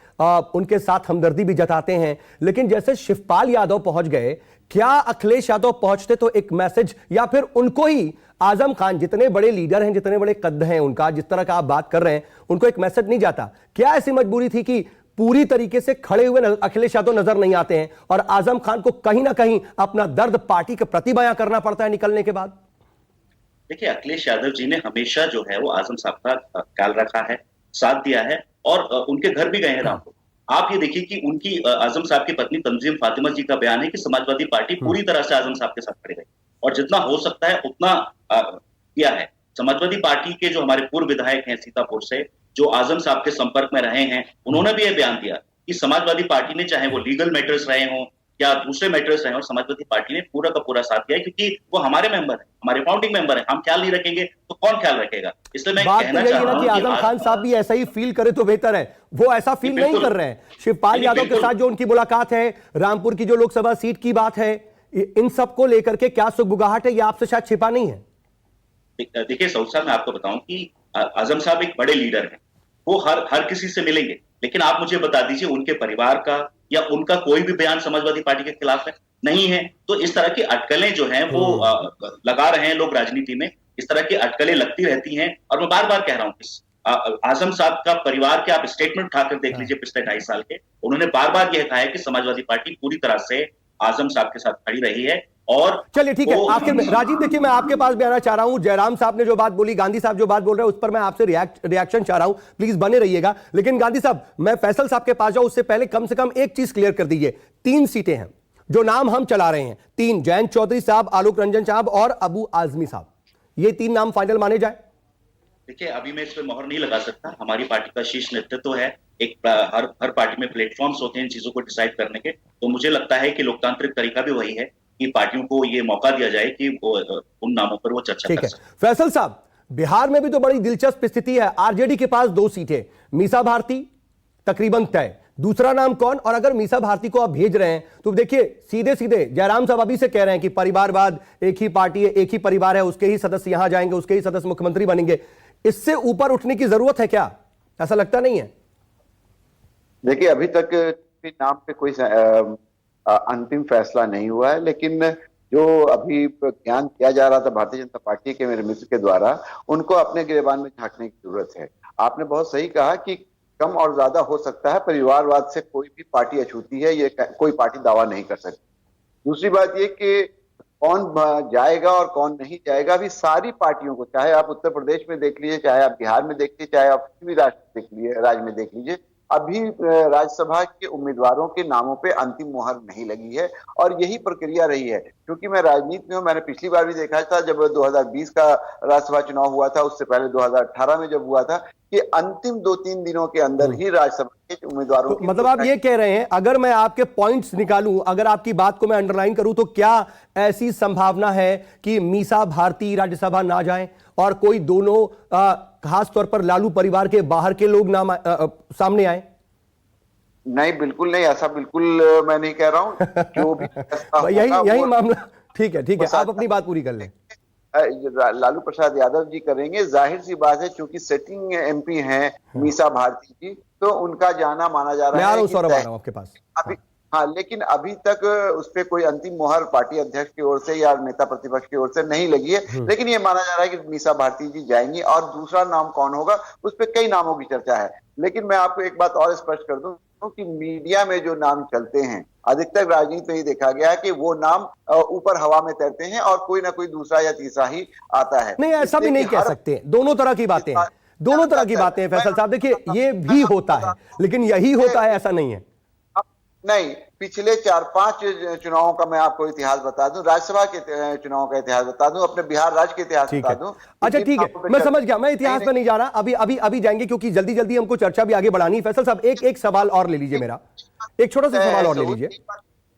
उनके साथ हमदर्दी भी जताते हैं, लेकिन जैसे शिवपाल यादव पहुंच गए, क्या अखिलेश यादव पहुंचते तो एक मैसेज, या फिर उनको ही आजम खान, जितने बड़े लीडर हैं, जितने बड़े कद हैं उनका, जिस तरह का आप बात कर रहे हैं, उनको एक मैसेज नहीं जाता? क्या ऐसी मजबूरी थी कि पूरी तरीके से खड़े हुए अखिलेश यादव नजर नहीं आते हैं और आजम खान को कहीं ना कहीं अपना दर्द पार्टी के प्रति बयां करना पड़ता है निकलने के बाद? देखिए, अखिलेश यादव जी ने हमेशा जो है वो आजम साहब का ख्याल रखा है, साथ दिया है और उनके घर भी गए हैं रामपुर। आप ये देखिए कि उनकी आजम साहब की पत्नी तंजीम फातिमा जी का बयान है कि समाजवादी पार्टी पूरी तरह से आजम साहब के साथ खड़े गई और जितना हो सकता है उतना किया है। समाजवादी पार्टी के जो हमारे पूर्व विधायक हैं सीतापुर से, जो आजम साहब के संपर्क में रहे हैं, उन्होंने भी यह बयान दिया कि समाजवादी पार्टी ने, चाहे वो लीगल मैटर्स रहे हों या दूसरे मैटर्स रहे हों, समाजवादी पार्टी ने पूरा का पूरा साथ दिया है, क्योंकि वो हमारे मेंबर है, हमारे फाउंडिंग मेंबर है। हम ख्याल नहीं रखेंगे तो कौन ख्याल रखेगा? इसलिए मैं बात कहना तो यही चाह है रहा ना हूं कि आजम खान साहब भी ऐसा ही फील करे तो बेहतर है। वो ऐसा फील नहीं बिल्कुल। कर रहे हैं। शिवपाल यादव के बिल्कुल। साथ जो उनकी मुलाकात है, रामपुर की जो लोकसभा सीट की बात है, इन सबको लेकर के क्या सुगबुगाहट है, ये आपसे शायद छिपा नहीं है। देखिए सऊद साहब, मैं आपको बताऊं कि आजम साहब एक बड़े लीडर हैं, वो हर किसी से मिलेंगे, लेकिन आप मुझे बता दीजिए उनके परिवार का या उनका कोई भी बयान समाजवादी पार्टी के खिलाफ है? नहीं है। तो इस तरह की अटकलें जो हैं वो लगा रहे हैं लोग राजनीति में, इस तरह की अटकलें लगती रहती हैं। और मैं बार बार कह रहा हूं, आजम साहब का परिवार के आप स्टेटमेंट उठाकर देख लीजिए पिछले 2.5 साल के, उन्होंने बार बार यह कहा है कि समाजवादी पार्टी पूरी तरह से आजम साहब के साथ खड़ी रही है। और चलिए ठीक है, आखिर में राजीव देखिए, मैं आपके पास भी आना चाह रहा हूं। जयराम साहब ने जो बात बोली, गांधी साहब जो बात बोल रहे हैं, उस पर मैं आपसे रिएक्शन चाह रहा हूं, प्लीज बने रहिएगा। लेकिन गांधी साहब, मैं फैसल साहब के पास जाऊं उससे पहले कम से कम एक चीज क्लियर कर दीजिए। 3 सीटें हैं जो नाम हम चला रहे हैं, 3, जयंत चौधरी साहब, आलोक रंजन साहब और अबू आजमी साहब, ये 3 नाम फाइनल माने जाए? देखिए, अभी मैं इस पर मोहर नहीं लगा सकता। हमारी पार्टी का शीर्ष नेतृत्व है, एक हर पार्टी में प्लेटफॉर्म्स होते हैं इन चीजों को डिसाइड करने के। तो मुझे लगता है कि लोकतांत्रिक तरीका भी वही है कि पार्टियों को ये मौका दिया जाए कि वो उन नामों पर वो चर्चा कर सकें। फैसल साहब, बिहार में भी तो बड़ी दिलचस्प स्थिति है। आरजेडी के पास 2 सीटें, मीसा भारती तकरीबन तय, दूसरा नाम कौन? और अगर मीसा भारती को आप भेज रहे हैं तो देखिए, सीधे सीधे जयराम साहब अभी से कह रहे हैं कि परिवारवाद, एक ही पार्टी है, एक ही परिवार है, उसके ही सदस्य यहां जाएंगे, उसके ही सदस्य मुख्यमंत्री बनेंगे। इससे ऊपर उठने की जरूरत है क्या? ऐसा लगता नहीं है? देखिए, अभी तक नाम पे कोई अंतिम फैसला नहीं हुआ है, लेकिन जो अभी बयान किया जा रहा था भारतीय जनता पार्टी के मेरे मित्र के द्वारा, उनको अपने गिरेबान में झांकने की जरूरत है। आपने बहुत सही कहा कि कम और ज्यादा हो सकता है, परिवारवाद से कोई भी पार्टी अछूती है, ये कोई पार्टी दावा नहीं कर सकती। दूसरी बात ये कि कौन जाएगा और कौन नहीं जाएगा, अभी सारी पार्टियों को, चाहे आप उत्तर प्रदेश में देख लीजिए, चाहे आप बिहार में देख लीजिए, चाहे आप किसी भी राज्य में देख लीजिए, अभी राज्यसभा के उम्मीदवारों के नामों पे अंतिम मुहर नहीं लगी है। और यही प्रक्रिया रही है, क्योंकि मैं राजनीति में हूं, मैंने पिछली बार भी देखा था जब 2020 का राज्यसभा चुनाव हुआ था, उससे पहले 2018 में जब हुआ था, कि अंतिम 2-3 दिनों के अंदर ही राज्यसभा के उम्मीदवारों तो मतलब आप ये कह रहे हैं, अगर मैं आपके पॉइंट्स निकालूं, अगर आपकी बात को मैं अंडरलाइन करूं, तो क्या ऐसी संभावना है कि मीसा भारती राज्यसभा ना जाए और कोई दोनों खास तौर पर लालू परिवार के बाहर के लोग नाम सामने आए? नहीं, बिल्कुल नहीं, ऐसा बिल्कुल मैं नहीं कह रहा हूं। जो भी यही मामला। ठीक है, आप अपनी बात पूरी कर लें। लालू प्रसाद यादव जी करेंगे, जाहिर सी बात है, क्योंकि सिटिंग एमपी हैं मीसा भारती जी, तो उनका जाना माना जा रहा है। सौरभ आ रहा हूं आपके पास अभी। हाँ, लेकिन अभी तक उस पर कोई अंतिम मुहर पार्टी अध्यक्ष की ओर से या नेता प्रतिपक्ष की ओर से नहीं लगी है, लेकिन ये माना जा रहा है कि मीसा भारती जी जाएंगी। और दूसरा नाम कौन होगा, उस पर कई नामों की चर्चा है। लेकिन मैं आपको एक बात और स्पष्ट कर दूं कि मीडिया में जो नाम चलते हैं, अधिकतर राजनीति में ही देखा गया है कि वो नाम ऊपर हवा में तैरते हैं और कोई ना कोई दूसरा या तीसरा ही आता है। नहीं, ऐसा भी नहीं कह सकते, दोनों तरह की बातें हैं, दोनों तरह की बातें हैं फैसल साहब। देखिए, ये भी होता है, लेकिन यही होता है ऐसा नहीं है। नहीं, पिछले 4-5 चुनावों का मैं आपको इतिहास बता दूं, राज्यसभा के चुनावों का इतिहास बता दूं, अपने बिहार राज्य के इतिहास बता दूं। अच्छा ठीक है, मैं समझ गया, मैं इतिहास में नहीं जा रहा, अभी जाएंगे, क्योंकि जल्दी जल्दी हमको चर्चा भी आगे बढ़ानी है। फैसल साहब, एक सवाल और ले लीजिए, मेरा एक छोटा सा सवाल और ले लीजिए।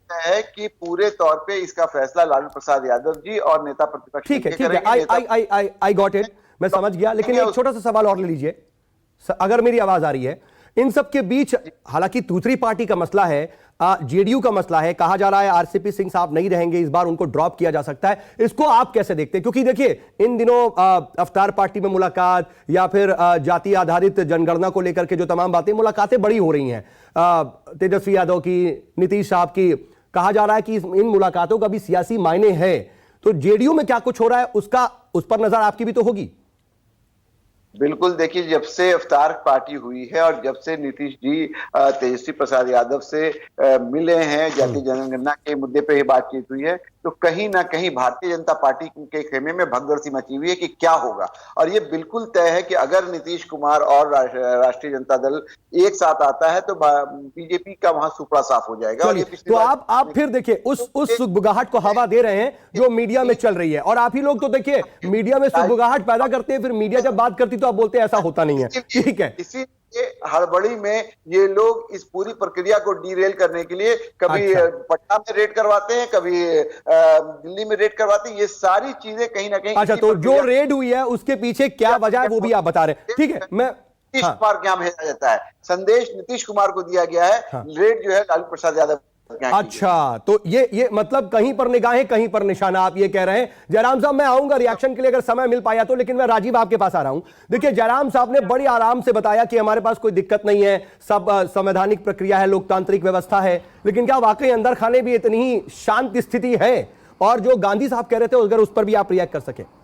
है कि पूरे तौर पे इसका फैसला लालू प्रसाद यादव जी और नेता प्रतिपक्ष ठीक है, आई गॉट इट, मैं समझ गया। लेकिन एक छोटा सा सवाल और ले लीजिए, अगर मेरी आवाज आ रही है। इन सब के बीच हालांकि दूसरी पार्टी का मसला है, जेडीयू का मसला है, कहा जा रहा है आरसीपी सिंह साहब नहीं रहेंगे इस बार, उनको ड्रॉप किया जा सकता है। इसको आप कैसे देखते हैं? क्योंकि देखिए, इन दिनों अफ्तार पार्टी में मुलाकात या फिर जाति आधारित जनगणना को लेकर के जो तमाम बातें, मुलाकातें बड़ी हो रही हैं, तेजस्वी यादव की, नीतीश साहब की। कहा जा रहा है कि इन मुलाकातों का भी सियासी मायने है। तो जेडीयू में क्या कुछ हो रहा है, उस पर नजर आपकी भी तो होगी। बिल्कुल, देखिए, जब से अफ्तार पार्टी हुई है और जब से नीतीश जी तेजस्वी प्रसाद यादव से मिले हैं, जाति जनगणना के मुद्दे पे ही बातचीत हुई है, तो कहीं ना कहीं भारतीय जनता पार्टी के खेमे में भगदड़ सी मची हुई है कि क्या होगा। और ये बिल्कुल तय है कि अगर नीतीश कुमार और राष्ट्रीय जनता दल एक साथ आता है तो बीजेपी का वहां सुपड़ा साफ हो जाएगा। और ये तो आप फिर देखिए उस सुगबुगाहट को हवा दे रहे हैं जो मीडिया में चल रही है, और आप ही लोग तो देखिए मीडिया में सुगबुगाहट पैदा करते हैं, फिर मीडिया जब बात करती तो आप बोलते हैं ऐसा होता नहीं है। ठीक है, इसीलिए हड़बड़ी में ये लोग इस पूरी प्रक्रिया को डीरेल करने के लिए कभी पटना में रेड करवाते हैं, कभी दिल्ली में रेड करवाते हैं। ये सारी चीजें कहीं ना कहीं अच्छा, तो जो रेड हुई है उसके पीछे क्या वजह है वो भी आप बता रहे हैं। ठीक है, मैं नीतीश कुमार क्या भेजा जाता है, संदेश नीतीश कुमार को दिया गया है। रेड जो है लालू प्रसाद यादव। अच्छा, तो ये मतलब कहीं पर निगाहें कहीं पर निशाना, आप ये कह रहे हैं। जयराम साहब, मैं आऊंगा रिएक्शन के लिए अगर समय मिल पाया तो, लेकिन मैं राजीव आपके पास आ रहा हूं। देखिए, जयराम साहब ने बड़ी आराम से बताया कि हमारे पास कोई दिक्कत नहीं है, सब संवैधानिक प्रक्रिया है, लोकतांत्रिक व्यवस्था है, लेकिन क्या वाकई अंदर खाने भी इतनी ही शांत स्थिति है? और जो गांधी साहब कह रहे थे अगर उस पर भी आप रिएक्ट कर सके।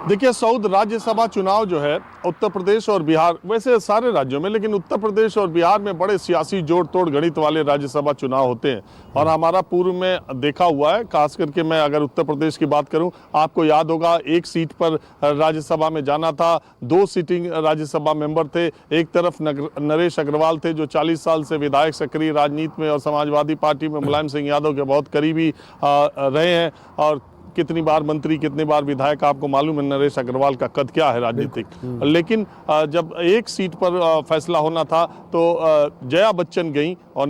देखिए सऊद, राज्यसभा चुनाव जो है उत्तर प्रदेश और बिहार, वैसे सारे राज्यों में, लेकिन उत्तर प्रदेश और बिहार में बड़े सियासी जोड़ तोड़ गणित वाले राज्यसभा चुनाव होते हैं। और हमारा पूर्व में देखा हुआ है, खास करके मैं अगर उत्तर प्रदेश की बात करूं, आपको याद होगा एक सीट पर राज्यसभा में जाना था, 2 सिटिंग राज्यसभा मेंबर थे। एक तरफ नरेश अग्रवाल थे जो 40 साल से विधायक सक्रिय राजनीति में और समाजवादी पार्टी में मुलायम सिंह यादव के बहुत करीबी रहे हैं, और कितनी बार मंत्री कितनी बार विधायक, आपको मालूम है नरेश अग्रवाल का कद क्या है राजनीतिक। लेकिन जब एक सीट पर फैसला होना था तो जया बच्चन गई और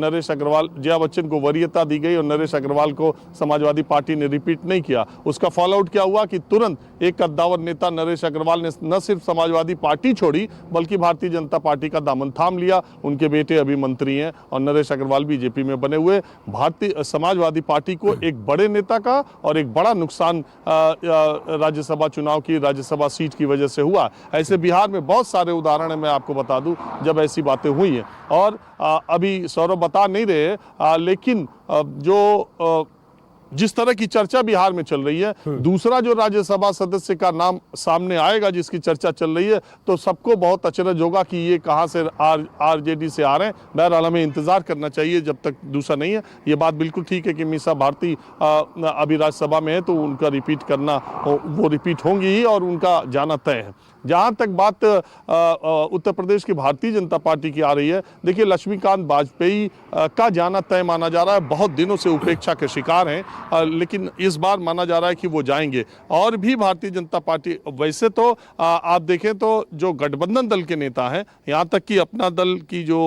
जया बच्चन को वरीयता दी गई और नरेश अग्रवाल को समाजवादी पार्टी ने रिपीट नहीं किया। उसका फॉल आउट क्या हुआ कि तुरंत एक कद्दावर नेता नरेश अग्रवाल ने न सिर्फ समाजवादी पार्टी छोड़ी बल्कि भारतीय जनता पार्टी का दामन थाम लिया। उनके बेटे अभी मंत्री हैं और नरेश अग्रवाल बीजेपी में बने हुए। भारतीय समाजवादी पार्टी को एक बड़े नेता का और एक बड़ा नुकसान राज्यसभा चुनाव की राज्यसभा सीट की वजह से हुआ। ऐसे बिहार में बहुत सारे उदाहरण है, मैं आपको बता दूं जब ऐसी बातें हुई हैं। और अभी सौरभ बता नहीं रहे, लेकिन जो जिस तरह की चर्चा बिहार में चल रही है, दूसरा जो राज्यसभा सदस्य का नाम सामने आएगा जिसकी चर्चा चल रही है, तो सबको बहुत अचरज होगा कि ये कहां से आरजेडी से आ रहे हैं। बहरहाल हमें इंतजार करना चाहिए जब तक दूसरा नहीं है। ये बात बिल्कुल ठीक है कि मीसा भारती अभी राज्यसभा में है तो उनका रिपीट करना, वो रिपीट होंगी ही और उनका जाना तय है। जहां तक बात उत्तर प्रदेश की भारतीय जनता पार्टी की आ रही है, देखिए लक्ष्मीकांत वाजपेयी का जाना तय माना जा रहा है। बहुत दिनों से उपेक्षा के शिकार हैं, लेकिन इस बार माना जा रहा है कि वो जाएंगे। और भी भारतीय जनता पार्टी, वैसे तो आप देखें तो जो गठबंधन दल के नेता हैं, यहाँ तक कि अपना दल की जो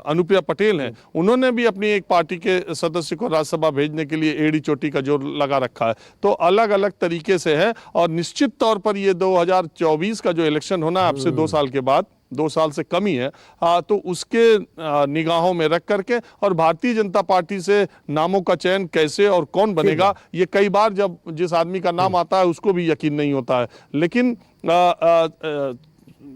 अनुप्रिया पटेल हैं, उन्होंने भी अपनी एक पार्टी के सदस्य को राज्यसभा भेजने के लिए एड़ी चोटी का जोर लगा रखा है। तो अलग अलग तरीके से है। और निश्चित तौर पर ये 2024 का जो इलेक्शन होना है अब से 2 साल के बाद, 2 साल से कम ही है, तो उसके निगाहों में रख करके और भारतीय जनता पार्टी से नामों का चयन कैसे और कौन बनेगा, ये कई बार जब जिस आदमी का नाम आता है उसको भी यकीन नहीं होता है। लेकिन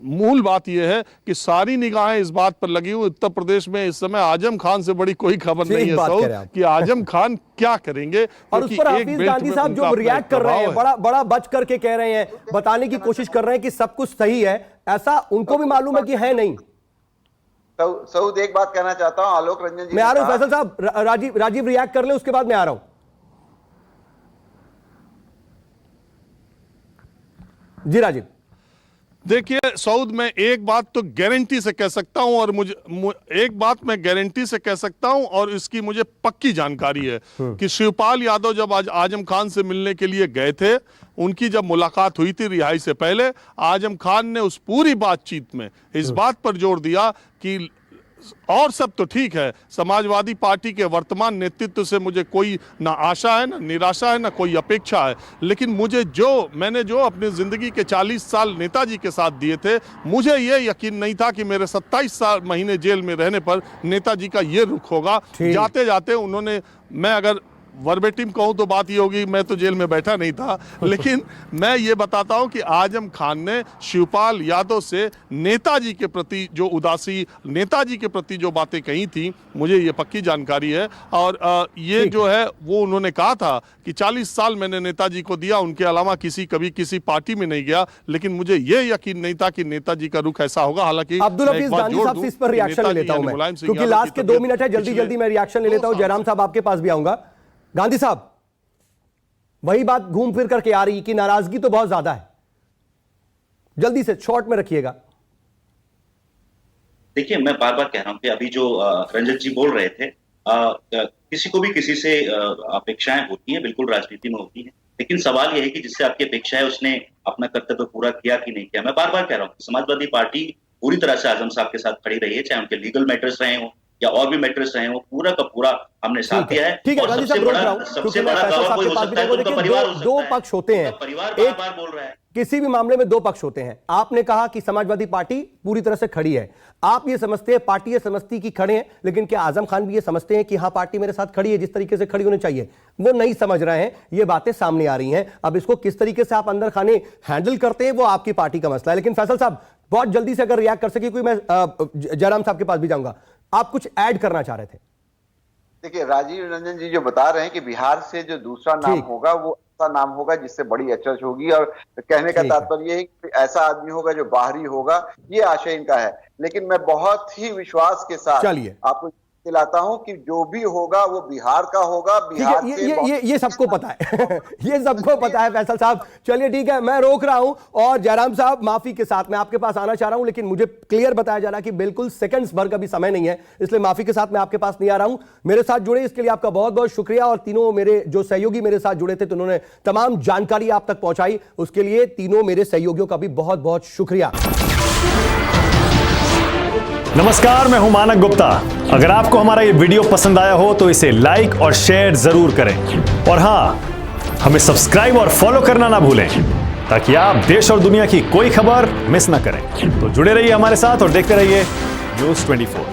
मूल बात यह है कि सारी निगाहें इस बात पर लगी हुई। उत्तर प्रदेश में इस समय आजम खान से बड़ी कोई खबर नहीं है कि आजम खान क्या करेंगे। और उस पर हफीज गांधी साहब जो रिएक्ट कर रहे हैं, बड़ा बच करके कह रहे हैं, बताने की कोशिश कर रहे हैं कि सब कुछ सही है, ऐसा उनको भी मालूम है कि है नहीं। सऊद, एक बात कहना चाहता हूं, आलोक रंजन जी, मैं आ रहा हूं फैसल साहब, राजीव रिएक्ट कर ले, उसके बाद मैं आ रहा हूं। जी राजीव। देखिए सऊद, मैं एक बात तो गारंटी से कह सकता हूं, और एक बात मैं गारंटी से कह सकता हूं और इसकी मुझे पक्की जानकारी है कि शिवपाल यादव जब आज आजम खान से मिलने के लिए गए थे, उनकी जब मुलाकात हुई थी रिहाई से पहले, आजम खान ने उस पूरी बातचीत में इस बात पर जोर दिया कि और सब तो ठीक है, समाजवादी पार्टी के वर्तमान नेतृत्व से मुझे कोई ना आशा है, ना निराशा है, ना कोई अपेक्षा है, लेकिन मैंने जो अपनी जिंदगी के 40 साल नेताजी के साथ दिए थे, मुझे ये यकीन नहीं था कि मेरे 27 महीने जेल में रहने पर नेताजी का ये रुख होगा। जाते जाते उन्होंने, मैं अगर वर्बेटिम कहूं तो बात ये होगी, मैं तो जेल में बैठा नहीं था, लेकिन मैं ये बताता हूं कि आजम खान ने शिवपाल यादव से नेताजी के प्रति जो उदासी, नेताजी के प्रति जो बातें कही थी, मुझे ये पक्की जानकारी है। और ये जो है वो उन्होंने कहा था कि 40 साल मैंने नेताजी को दिया, उनके अलावा कभी किसी पार्टी में नहीं गया, लेकिन मुझे ये यकीन नहीं था कि नेताजी का रुख ऐसा होगा। हालांकि अब्दुल हफीज गांधी साहब से इस पर रिएक्शन ले लेता हूं मैं, क्योंकि लास्ट के 2 मिनट है, जल्दी मैं रिएक्शन ले लेता हूं। जयराम साहब आपके पास भी आऊंगा। गांधी साहब, वही बात घूम फिर करके आ रही कि नाराजगी तो बहुत ज्यादा है, जल्दी से शॉर्ट में रखिएगा। देखिए, मैं बार बार कह रहा हूं कि अभी जो रंजन जी बोल रहे थे, किसी को भी किसी से अपेक्षाएं होती हैं, बिल्कुल राजनीति में होती हैं, लेकिन सवाल यह है कि जिससे आपकी अपेक्षा है उसने अपना कर्तव्य पूरा किया कि नहीं किया। मैं बार बार कह रहा हूँ, समाजवादी पार्टी पूरी तरह से आजम साहब के साथ खड़ी रही है, चाहे उनके लीगल मैटर्स रहे हो या और भी मैटर्स रहे हो, पूरा का पूरा हमने साथ दिया है। ठीक है, गांधी साहब रोक रहा हूं, सबसे बड़ा गवाह कोई हो सकता है तो उनका परिवार हो सकता है। दो पक्ष होते हैं, परिवार बार-बार बोल रहा है, किसी भी मामले में 2 पक्ष होते हैं। आपने कहा कि समाजवादी पार्टी पूरी तरह से खड़ी है, आप ये समझते हैं, पार्टी ये समझती कि खड़े हैं, लेकिन क्या आजम खान भी ये समझते हैं कि हाँ पार्टी मेरे साथ खड़ी है, जिस तरीके से खड़ी होनी चाहिए? वो नहीं समझ रहे हैं, ये बातें सामने आ रही हैं। अब इसको किस तरीके से आप अंदर खाने हैंडल करते हैं वो आपकी पार्टी का मसला है। लेकिन फैसल साहब बहुत जल्दी से अगर रिएक्ट कर सके, क्योंकि मैं जयराम साहब के पास भी जाऊंगा, आप कुछ ऐड करना चाह रहे थे। देखिए, राजीव रंजन जी जो बता रहे हैं कि बिहार से जो दूसरा नाम होगा वो ऐसा नाम होगा जिससे बड़ी अचरज होगी, और कहने का तात्पर्य ये है कि ऐसा आदमी होगा जो बाहरी होगा, ये आशय इनका है। लेकिन मैं बहुत ही विश्वास के साथ आपको दिलाता हूं कि जो भी होगा वो बिहार का होगा। बिहार से ये सबको पता है ये सबको पता है फैसल साहब। चलिए ठीक है, मैं रोक रहा हूं। और जयराम साहब, माफी के साथ मैं आपके पास आना चाह रहा हूं, लेकिन मुझे क्लियर बताया जा रहा है कि बिल्कुल सेकंड्स भर का भी समय नहीं है, इसलिए माफी के साथ मैं आपके पास नहीं आ रहा हूं। मेरे साथ जुड़े इसके लिए आपका बहुत बहुत शुक्रिया। और तीनों मेरे जो सहयोगी मेरे साथ जुड़े थे तो उन्होंने तमाम जानकारी आप तक पहुंचाई, उसके लिए तीनों मेरे सहयोगियों का भी बहुत बहुत शुक्रिया। नमस्कार, मैं हूं मानक गुप्ता। अगर आपको हमारा ये वीडियो पसंद आया हो तो इसे लाइक और शेयर जरूर करें, और हां, हमें सब्सक्राइब और फॉलो करना ना भूलें, ताकि आप देश और दुनिया की कोई खबर मिस ना करें। तो जुड़े रहिए हमारे साथ और देखते रहिए News 24।